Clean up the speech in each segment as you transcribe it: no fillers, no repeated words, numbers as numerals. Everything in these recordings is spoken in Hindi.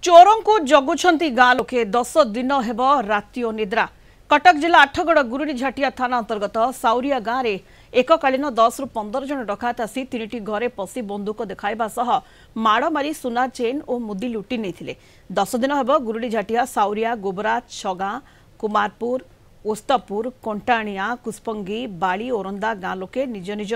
चोरों को जगुछंती गाँ लोके 10 दिन हेब राति ओ निद्रा। कटक जिला आठगड़ गुरुड़ी झाटिया थाना अंतर्गत साउरिया गाँव में एककालीन 10 ରୁ 15 जन डकायत आसी 3टी घरे पशि बंदूक देखाइबा सह माड़ मारी सुना चेन और मुदी लुटि नहीं। 10 दिन हेब गुरुड़ी झाटिया साउरिया गोबरा छगाँ कुमारपुर ओस्तपुर कंटाणिया कुस्पंगी बाड़ी ओरंदा गाँ लोके निज निज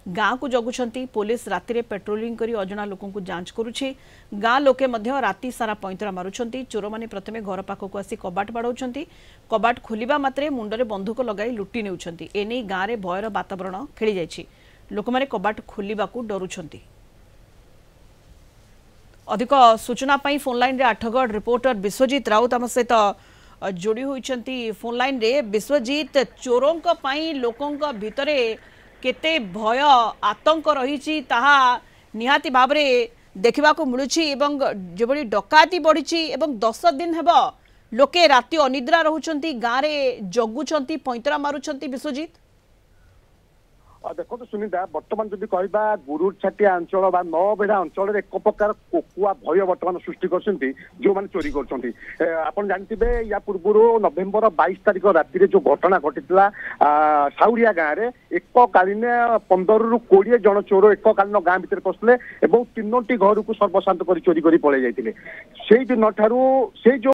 गाँ को जगुछंती। पुलिस राति पेट्रोलिंग करी अजना लोकों को जांच करुछि। गाँ लोके मध्य राति सारा पैंतरा मारुछंती। चोर माने प्रथमे घर पाखक आसी कबाट बाड़ौछंती। कबाट खोलिबा मात्रे मुंडरे बंधुक लगाई लुटि नेउछंती। एने गाँ रे भयर वातावरण खेली जायछि। लोक माने कबाट खोलिबाकू डरुछंती। अधिक सूचना पाई फोन लाइन रे आठगढ़ रिपोर्टर विश्वजीत राउत आम सहित जोड़ी होइछंती। फोन लाइन रे विश्वजीत, चोरों पाई लोकों भितरे केते भय आतंक रही ताहा निहाती भाव में देखा मिलूची एवं जो डकाती बढ़ी एवं 10 दिन हेब लोके राति अनिद्रा रहउछंती, गाँ रे जगुछंती, पैंतरा मारुछंती। विश्वजीत देखो सुनीता, बर्तमान जदि कहबा गुरुड़ छाटिया अंचल बा नौबेढ़ा अंचल एक प्रकार कोकुआ भय बर्तमान सृष्टि करछंती जो माने चोरी करछंती। आपण जानथिबे या पूर्व नवेम्बर 22 तारिख राति रे जो घटना घटितला साउरिया गाँ रे एककालीन 15 ରୁ 20 जन चोर एककालीन गाँ भितर पसले एवं 3टी घर को सर्वशांत करी चोरी करी पळे जाइतिले। सेही दिन ठारू से जो